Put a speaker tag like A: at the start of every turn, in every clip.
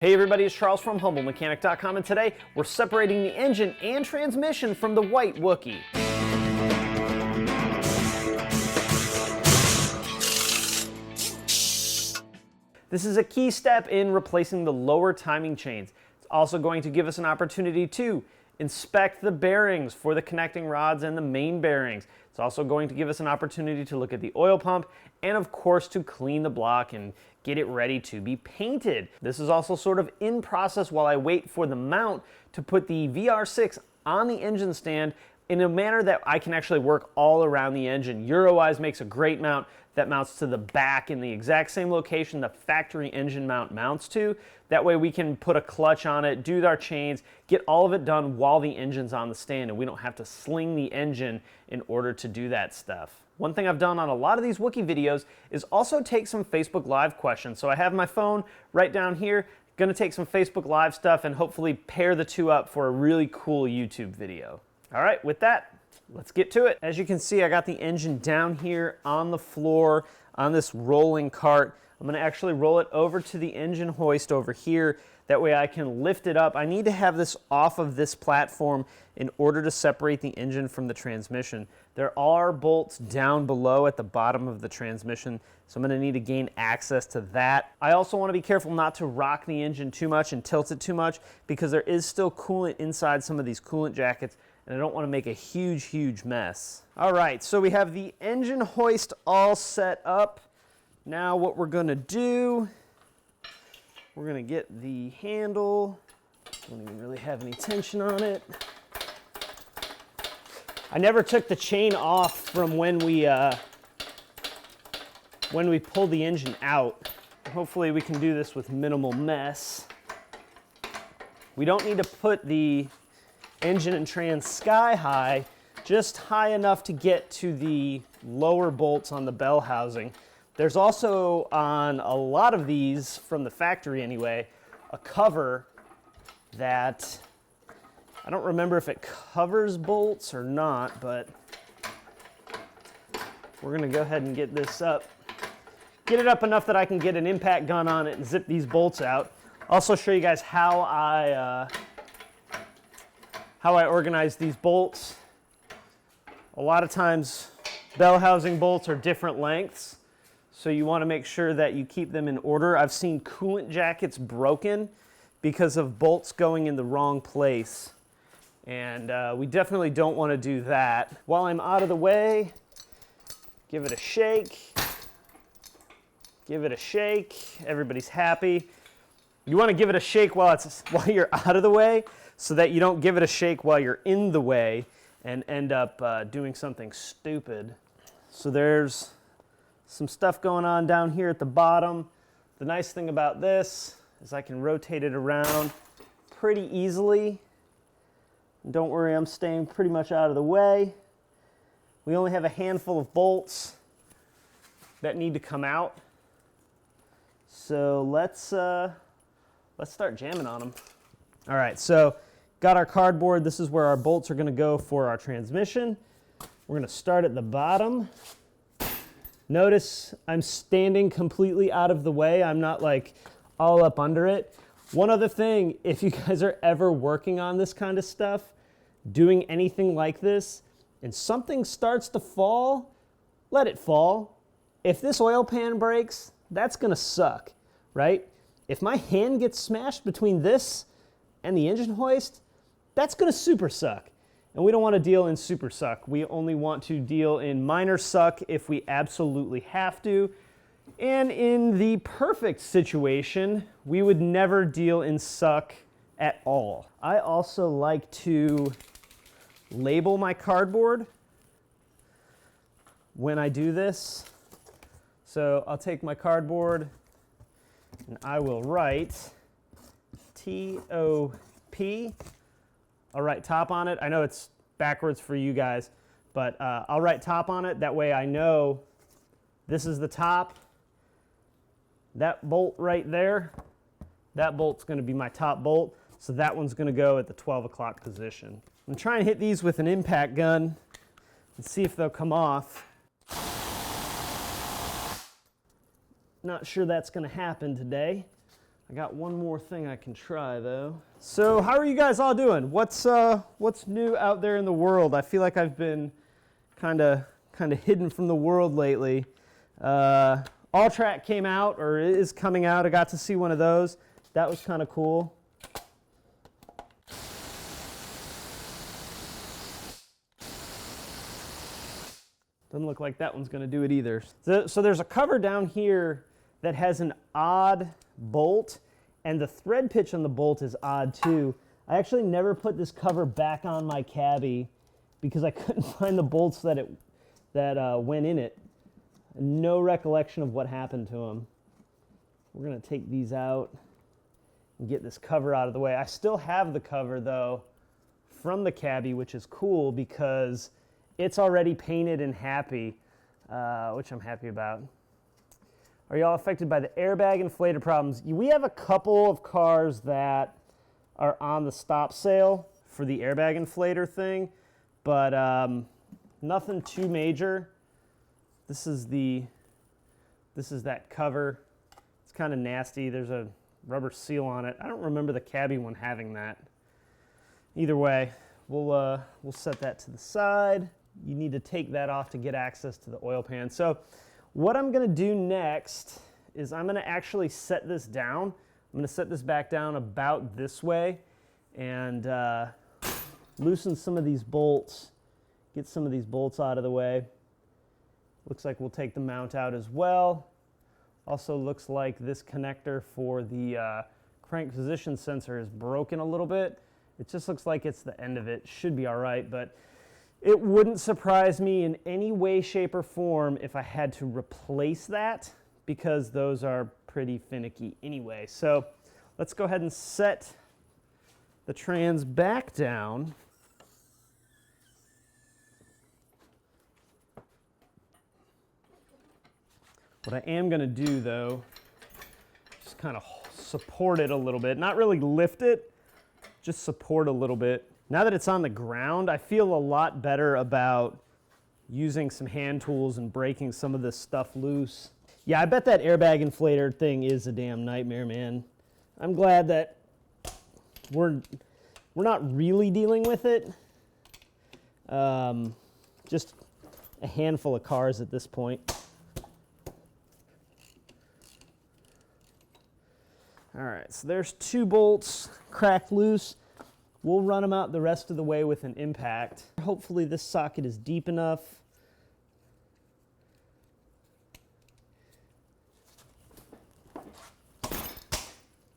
A: Hey everybody, it's Charles from HumbleMechanic.com, and today we're separating the engine and transmission from the white Wookie. This is a key step in replacing the lower timing chains. It's also going to give us an opportunity to inspect the bearings for the connecting rods and the main bearings. It's also going to give us an opportunity to look at the oil pump and of course to clean the block and get it ready to be painted. This is also sort of in process while I wait for the mount to put the VR6 on the engine stand in a manner that I can actually work all around the engine. Eurowise makes a great mount that mounts to the back in the exact same location the factory engine mount mounts to. That way we can put a clutch on it, do our chains, get all of it done while the engine's on the stand, and we don't have to sling the engine in order to do that stuff. One thing I've done on a lot of these Wookie videos is also take some Facebook Live questions. So I have my phone right down here, gonna take some Facebook Live stuff and hopefully pair the two up for a really cool YouTube video. All right, with that, let's get to it. As you can see, I got the engine down here on the floor on this rolling cart. I'm gonna actually roll it over to the engine hoist over here. That way I can lift it up. I need to have this off of this platform in order to separate the engine from the transmission. There are bolts down below at the bottom of the transmission, so I'm gonna need to gain access to that. I also wanna be careful not to rock the engine too much and tilt it too much because there is still coolant inside some of these coolant jackets, and I don't want to make a huge mess. All right, so we have the engine hoist all set up. Now what we're gonna do, we're gonna get the handle. Don't even really have any tension on it. I never took the chain off from when we pulled the engine out. Hopefully we can do this with minimal mess. We don't need to put the engine and trans sky high, just high enough to get to the lower bolts on the bell housing. There's also, on a lot of these, from the factory anyway, a cover that, I don't remember if it covers bolts or not, but we're gonna go ahead and get this up. Get it up enough that I can get an impact gun on it and zip these bolts out. Also show you guys how I organize these bolts. A lot of times bell housing bolts are different lengths, so you want to make sure that you keep them in order. I've seen coolant jackets broken because of bolts going in the wrong place, and we definitely don't want to do that. While I'm out of the way, give it a shake. Give it a shake. Everybody's happy. You want to give it a shake while you're out of the way, so that you don't give it a shake while you're in the way and end up doing something stupid. So there's some stuff going on down here at the bottom. The nice thing about this is I can rotate it around pretty easily. And don't worry, I'm staying pretty much out of the way. We only have a handful of bolts that need to come out. So let's start jamming on them. All right, so got our cardboard. This is where our bolts are gonna go for our transmission. We're gonna start at the bottom. Notice I'm standing completely out of the way. I'm not like all up under it. One other thing, if you guys are ever working on this kind of stuff, doing anything like this, and something starts to fall, let it fall. If this oil pan breaks, that's gonna suck, right? If my hand gets smashed between this and the engine hoist, that's gonna super suck. And we don't wanna deal in super suck. We only want to deal in minor suck if we absolutely have to. And in the perfect situation, we would never deal in suck at all. I also like to label my cardboard when I do this. So I'll take my cardboard and I will write T-O-P. I'll write top on it. I know it's backwards for you guys, but I'll write top on it. That way I know this is the top. That bolt right there, that bolt's gonna be my top bolt. So that one's gonna go at the 12 o'clock position. I'm trying to hit these with an impact gun and see if they'll come off. Not sure that's gonna happen today. I got one more thing I can try though. So how are you guys all doing? What's new out there in the world? I feel like I've been kind of hidden from the world lately. All Track came out, or is coming out. I got to see one of those. That was kind of cool. Doesn't look like that one's going to do it either. So there's a cover down here that has an odd bolt, and the thread pitch on the bolt is odd too. I actually never put this cover back on my cabbie because I couldn't find the bolts that went in it. No recollection of what happened to them. We're going to take these out and get this cover out of the way. I still have the cover though from the cabbie, which is cool because it's already painted and happy, which I'm happy about. Are y'all affected by the airbag inflator problems? We have a couple of cars that are on the stop sale for the airbag inflator thing, but nothing too major. This is that cover. It's kind of nasty. There's a rubber seal on it. I don't remember the cabbie one having that. Either way, we'll set that to the side. You need to take that off to get access to the oil pan. So what I'm going to do next is I'm going to actually set this down. I'm going to set this back down about this way and loosen some of these bolts, get some of these bolts out of the way. Looks like we'll take the mount out as well. Also looks like this connector for the crank position sensor is broken a little bit. It just looks like it's the end of it. Should be all right, but it wouldn't surprise me in any way, shape, or form if I had to replace that because those are pretty finicky anyway. So let's go ahead and set the trans back down. What I am going to do though, just kind of support it a little bit. Not really lift it, just support a little bit. Now that it's on the ground, I feel a lot better about using some hand tools and breaking some of this stuff loose. Yeah, I bet that airbag inflator thing is a damn nightmare, man. I'm glad that we're not really dealing with it. Just a handful of cars at this point. All right, so there's 2 bolts cracked loose. We'll run them out the rest of the way with an impact. Hopefully this socket is deep enough.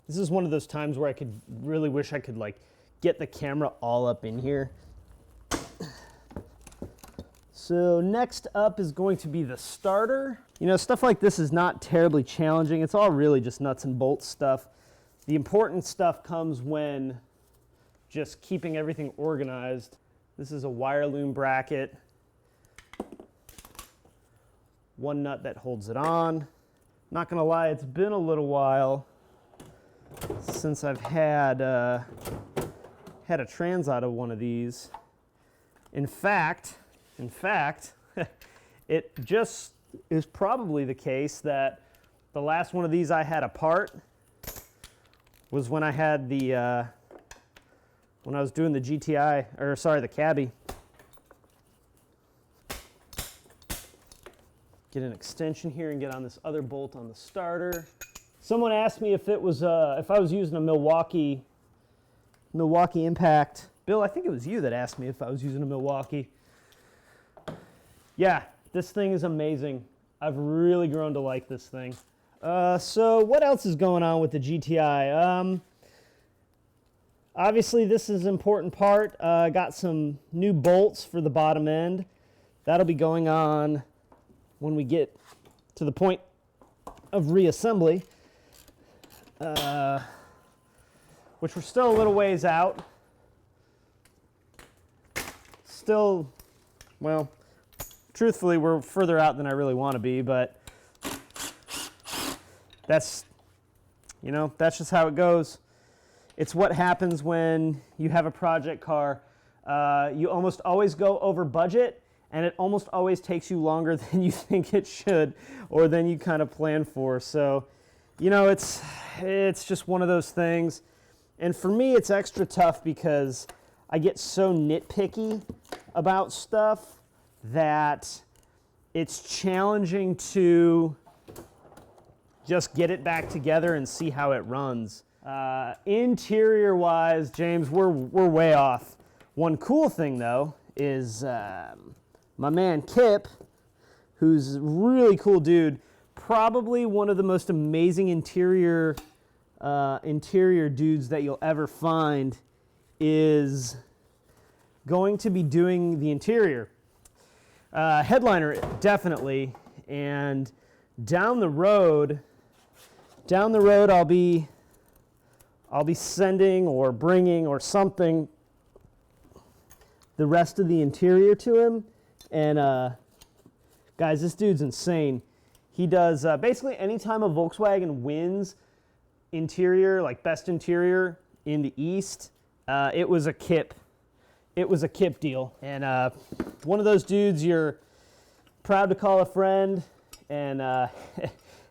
A: This is one of those times where I could really wish I could like get the camera all up in here. So next up is going to be the starter. You know, stuff like this is not terribly challenging. It's all really just nuts and bolts stuff. The important stuff comes when just keeping everything organized. This is a wire loom bracket. 1 nut that holds it on. Not gonna lie, it's been a little while since I've had a trans out of one of these. In fact, it just is probably the case that the last one of these I had apart was when I had the when I was doing the GTI, or sorry, the cabbie. Get an extension here and get on this other bolt on the starter. Someone asked me if it was if I was using a Milwaukee Impact. Bill, I think it was you that asked me if I was using a Milwaukee. Yeah, this thing is amazing. I've really grown to like this thing. So what else is going on with the GTI? Obviously, this is an important part. Got some new bolts for the bottom end. That'll be going on when we get to the point of reassembly, which we're still a little ways out. Still, well, truthfully, we're further out than I really want to be, but that's, you know, that's just how it goes. It's what happens when you have a project car. You almost always go over budget, and it almost always takes you longer than you think it should or than you kind of plan for. So You know, it's just one of those things. And for me, it's extra tough because I get so nitpicky about stuff that it's challenging to just get it back together and see how it runs. Interior-wise, James, we're way off. One cool thing, though, is my man Kip, who's a really cool dude, probably one of the most amazing interior dudes that you'll ever find, is going to be doing the interior. Headliner, definitely, and down the road I'll be sending or bringing or something the rest of the interior to him. And guys, this dude's insane. He does basically anytime a Volkswagen wins interior, like best interior in the East, it was a Kip deal. And one of those dudes you're proud to call a friend, and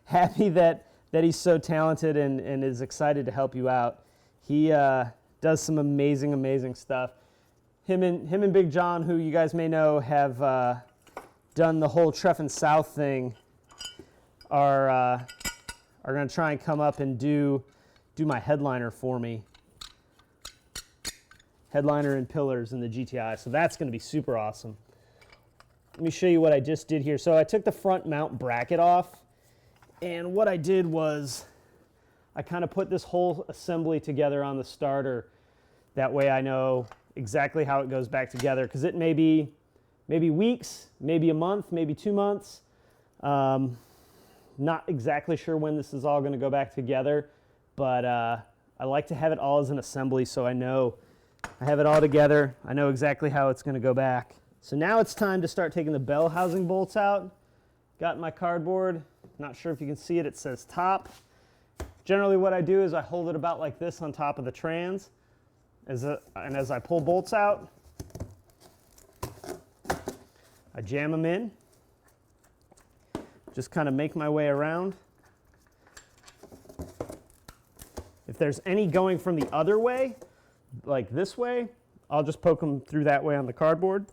A: happy that he's so talented and is excited to help you out. He does some amazing stuff. Him and Big John, who you guys may know, have done the whole Treff and South thing, are going to try and come up and do my headliner for me. Headliner and pillars in the GTI. So that's going to be super awesome. Let me show you what I just did here. So I took the front mount bracket off, and what I did was I kind of put this whole assembly together on the starter. That way I know exactly how it goes back together, because it may be weeks, maybe a month, maybe 2 months. Not exactly sure when this is all going to go back together, but I like to have it all as an assembly so I know I have it all together. I know exactly how it's going to go back. So now it's time to start taking the bell housing bolts out. Got my cardboard. Not sure if you can see it. It says top. Generally what I do is I hold it about like this on top of the trans. And as I pull bolts out, I jam them in. Just kind of make my way around. If there's any going from the other way, like this way, I'll just poke them through that way on the cardboard.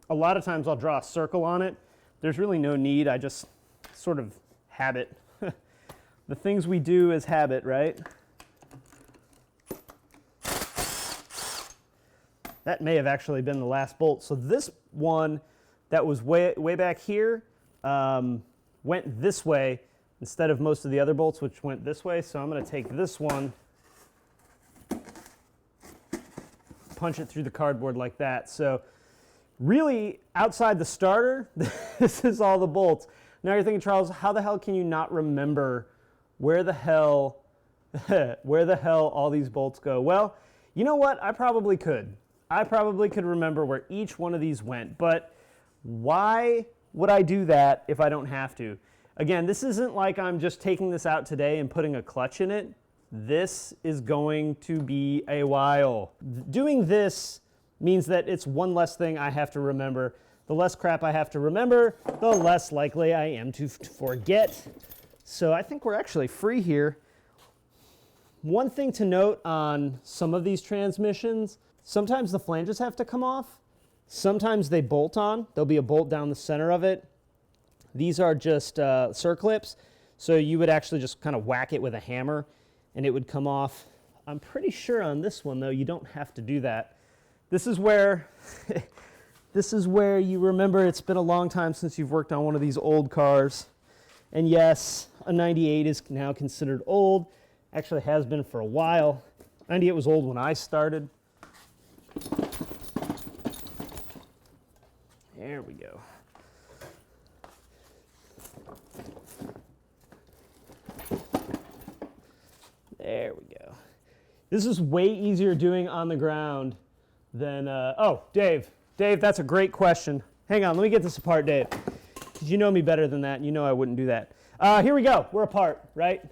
A: A lot of times I'll draw a circle on it. There's really no need. I just sort of habit. The things we do is habit, right? That may have actually been the last bolt. So this one that was way back here went this way instead of most of the other bolts, which went this way. So I'm going to take this one, punch it through the cardboard like that. So really, outside the starter, this is all the bolts. Now you're thinking, Charles, how the hell can you not remember where the hell all these bolts go? Well, you know what? I probably could. I probably could remember where each one of these went, but why would I do that if I don't have to? Again, this isn't like I'm just taking this out today and putting a clutch in it. This is going to be a while. Doing this means that it's one less thing I have to remember. The less crap I have to remember, the less likely I am to forget. So I think we're actually free here. One thing to note on some of these transmissions, sometimes the flanges have to come off. Sometimes they bolt on. There'll be a bolt down the center of it. These are just circlips, so you would actually just kind of whack it with a hammer and it would come off. I'm pretty sure on this one, though, you don't have to do that. This is where you remember it's been a long time since you've worked on one of these old cars. And yes, a 98 is now considered old. Actually has been for a while. 98 was old when I started. There we go. There we go. This is way easier doing on the ground than, oh, Dave, that's a great question. Hang on, let me get this apart, Dave. Because you know me better than that, and you know I wouldn't do that. Here we go, we're apart, right?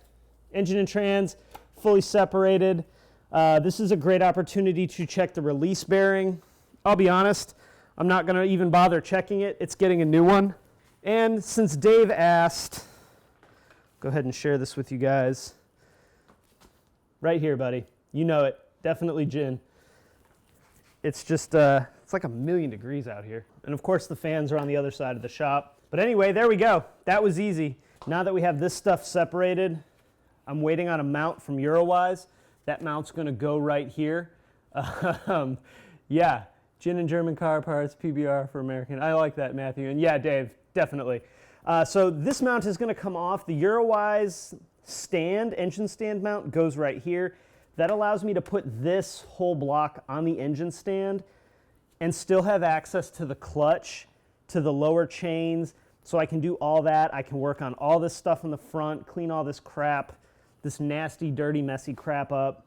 A: Engine and trans, fully separated. This is a great opportunity to check the release bearing. I'll be honest, I'm not gonna even bother checking it. It's getting a new one. And since Dave asked, go ahead and share this with you guys. Right here, buddy. You know it. Definitely gin. It's just, it's like 1,000,000 degrees out here. And of course the fans are on the other side of the shop. But anyway, there we go. That was easy. Now that we have this stuff separated, I'm waiting on a mount from Eurowise. That mount's gonna go right here. Yeah, gin and German car parts, PBR for American. I like that, Matthew. And yeah, Dave, definitely. So this mount is gonna come off. The Eurowise stand, engine stand mount goes right here. That allows me to put this whole block on the engine stand and still have access to the clutch, to the lower chains, so I can do all that. I can work on all this stuff in the front, clean all this crap, this nasty, dirty, messy crap up,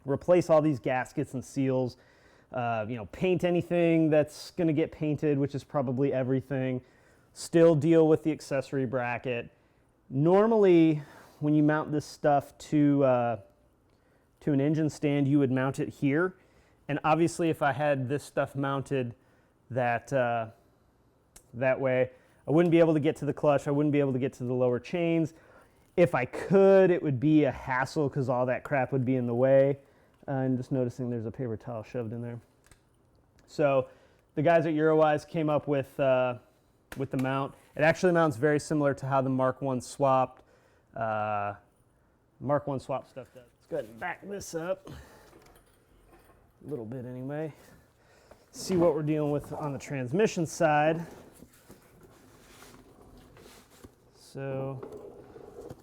A: replace all these gaskets and seals, paint anything that's gonna get painted, which is probably everything, still deal with the accessory bracket. Normally, when you mount this stuff to an engine stand, you would mount it here. And obviously, if I had this stuff mounted that way, I wouldn't be able to get to the clutch. I wouldn't be able to get to the lower chains. If I could, it would be a hassle because all that crap would be in the way. I'm just noticing there's a paper towel shoved in there. So the guys at Eurowise came up with the mount. It actually mounts very similar to how the Mark 1 Swap stuff does. Let's go ahead and back this up a little bit anyway. See what we're dealing with on the transmission side. So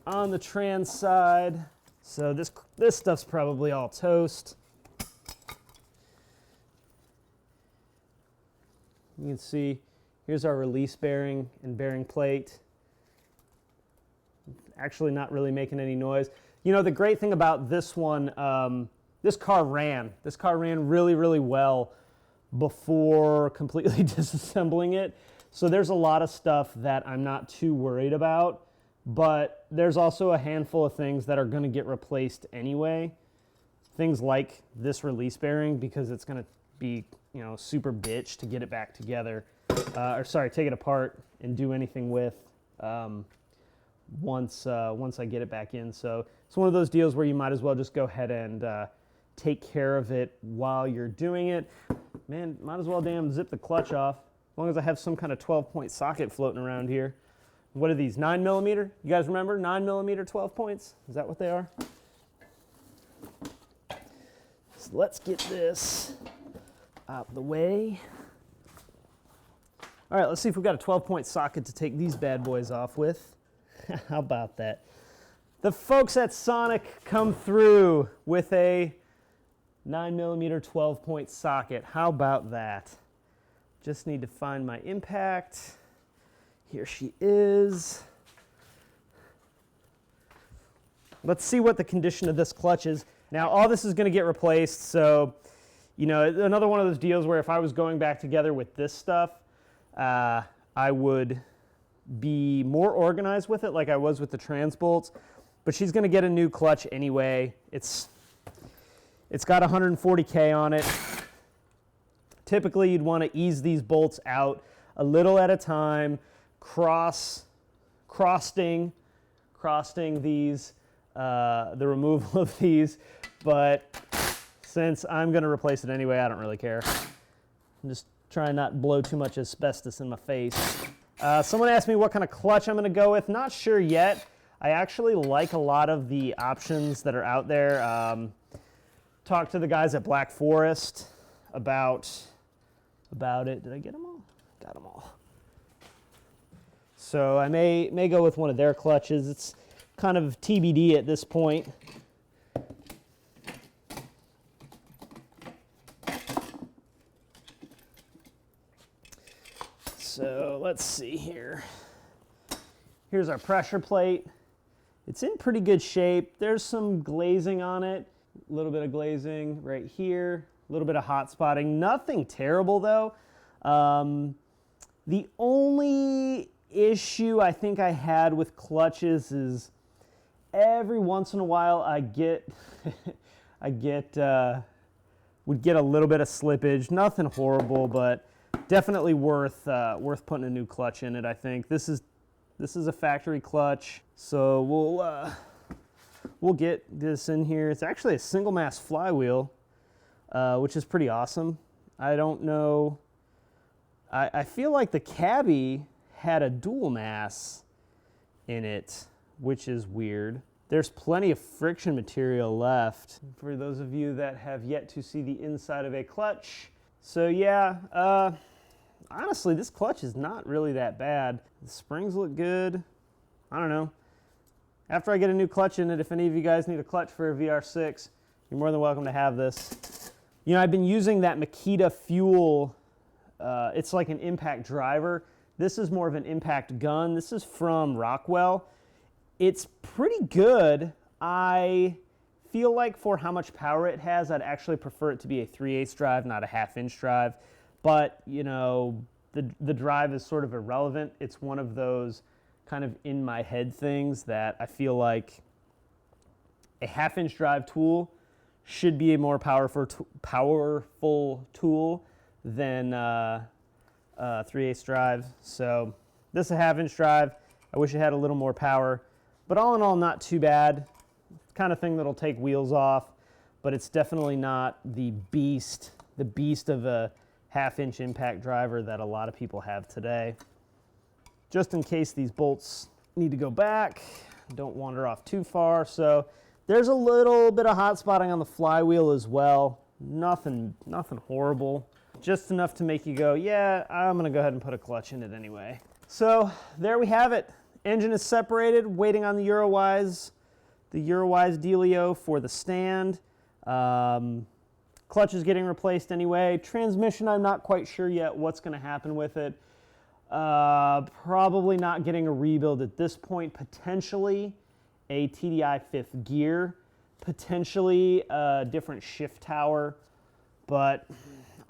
A: on the trans side, so this stuff's probably all toast. You can see here's our release bearing and bearing plate. Actually not really making any noise. You know, the great thing about this one, this car ran really, really well before completely disassembling it. So there's a lot of stuff that I'm not too worried about, but there's also a handful of things that are going to get replaced anyway. Things like this release bearing, because it's going to be, super bitch to get it back together, take it apart and do anything with once I get it back in. So it's one of those deals where you might as well just go ahead and take care of it while you're doing it. Man, might as well damn zip the clutch off, as long as I have some kind of 12-point socket floating around here. What are these, 9mm? You guys remember 9mm 12 points? Is that what they are? So let's get this out of the way. All right, let's see if we've got a 12-point socket to take these bad boys off with. How about that? The folks at Sonic come through with a 9mm 12-point socket. How about that? Just need to find my impact. Here she is. Let's see what the condition of this clutch is. Now, all this is going to get replaced, so, another one of those deals where if I was going back together with this stuff, I would be more organized with it like I was with the trans bolts, but she's going to get a new clutch anyway. It's got 140K on it. Typically, you'd want to ease these bolts out a little at a time, crossting these, the removal of these, but since I'm going to replace it anyway, I don't really care. I'm just trying not to blow too much asbestos in my face. Someone asked me what kind of clutch I'm going to go with. Not sure yet. I actually like a lot of the options that are out there. Talked to the guys at Black Forest about it. Did I get them all? Got them all. So I may go with one of their clutches. It's kind of TBD at this point. So let's see here. Here's our pressure plate. It's in pretty good shape. There's some glazing on it. A little bit of glazing right here. A little bit of hot spotting. Nothing terrible though. The only issue I think I had with clutches is every once in a while I would get a little bit of slippage. Nothing horrible, but definitely worth putting a new clutch in it, I think. This is a factory clutch, so we'll get this in here. It's actually a single mass flywheel, which is pretty awesome. I don't know, I feel like the cabbie had a dual mass in it, which is weird. There's plenty of friction material left for those of you that have yet to see the inside of a clutch. So yeah, honestly, this clutch is not really that bad. The springs look good. I don't know. After I get a new clutch in it, if any of you guys need a clutch for a VR6, you're more than welcome to have this. You know, I've been using that Makita Fuel. It's like an impact driver. This is more of an impact gun. This is from Rockwell. It's pretty good. I feel like for how much power it has, I'd actually prefer it to be a 3/8 drive, not a 1/2 inch drive. But, you know, the drive is sort of irrelevant. It's one of those kind of in my head things that I feel like a 1/2 inch drive tool should be a more powerful tool than 3/8 drive. So this is a 1/2 inch drive. I wish it had a little more power, but all in all, not too bad. Kind of thing that'll take wheels off, but it's definitely not the beast of a 1/2 inch impact driver that a lot of people have today. Just in case these bolts need to go back, don't wander off too far. So there's a little bit of hot spotting on the flywheel as well. Nothing horrible. Just enough to make you go, yeah, I'm gonna go ahead and put a clutch in it anyway. So there we have it. Engine is separated, waiting on the Eurowise dealio for the stand. Clutch is getting replaced anyway. Transmission, I'm not quite sure yet what's gonna happen with it. Probably not getting a rebuild at this point. Potentially a TDI 5th gear, potentially a different shift tower, but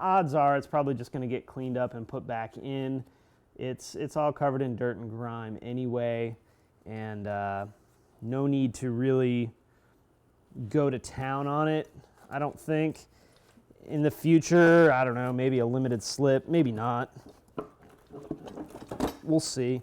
A: odds are it's probably just going to get cleaned up and put back in. It's all covered in dirt and grime anyway, and no need to really go to town on it, I don't think. In the future, I don't know, maybe a limited slip, maybe not. We'll see.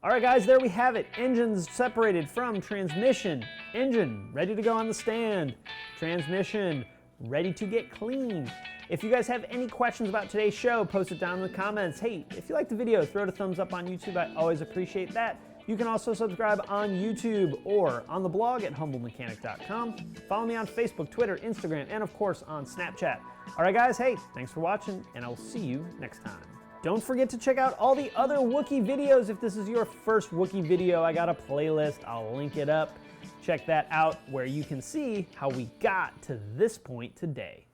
A: All right, guys, there we have it. Engine's separated from transmission. Engine ready to go on the stand. Transmission ready to get cleaned. If you guys have any questions about today's show, post it down in the comments. Hey, if you liked the video, throw it a thumbs up on YouTube. I always appreciate that. You can also subscribe on YouTube or on the blog at humblemechanic.com. Follow me on Facebook, Twitter, Instagram, and of course on Snapchat. All right, guys, hey, thanks for watching, and I will see you next time. Don't forget to check out all the other Wookie videos. If this is your first Wookie video, I got a playlist. I'll link it up. Check that out where you can see how we got to this point today.